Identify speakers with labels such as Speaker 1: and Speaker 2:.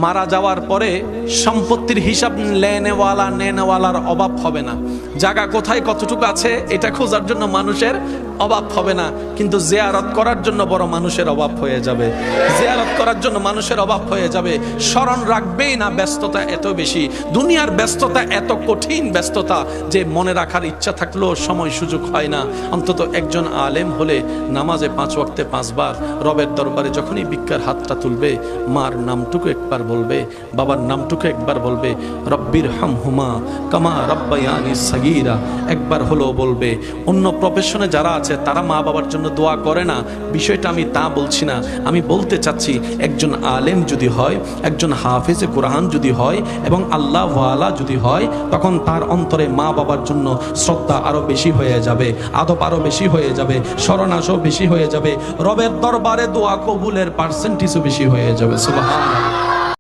Speaker 1: মারা যাওয়ার পরে সম্পত্তির হিসাব নেনেওয়ালার অভাব হবে না। জায়গা কোথায় কতটুকু আছে এটা খোঁজার জন্য মানুষের অভাব হবে না, কিন্তু জিয়ারত করার জন্য বড় মানুষের অভাব হয়ে যাবে। জিয়ারত করার জন্য মানুষের অভাব হয়ে যাবে। স্মরণ রাখবেই না, ব্যস্ততা এত বেশি, দুনিয়ার ব্যস্ততা এত কঠিন ব্যস্ততা যে মনে রাখার ইচ্ছা থাকলেও সময় সুযোগ হয় না। অন্তত একজন আলেম হলে নামাজে 5 ওয়াক্তে 5 বার রবের দরবারে যখনই ভিক্ষার হাতটা তুলবে, মার নামটুকু একবার বলবে, বাবার নামটুকু একবার বলবে, রব্বির হামহুমা কামা রব্বায়ানি সাগীরা একবার হলো বলবে। অন্য প্রফেশনে যারা আছে তারা মা বাবার জন্য দোয়া করে না, বিষয়টা আমি তা বলছি না। আমি বলতে চাচ্ছি একজন আলেম যদি হয়, একজন হাফেজে কোরআন যদি হয় এবং আল্লাহ ওয়ালা যদি হয়, তখন তার অন্তরে মা বাবার জন্য শ্রদ্ধা আরো বেশি হয়ে যাবে, আদব আরো বেশি হয়ে যাবে, শরণাসও বেশি হয়ে যাবে, রবের দরবারে দোয়া কবুলের পার্সেন্টেজও বেশি হয়ে যাবে। সুবহানাল্লাহ।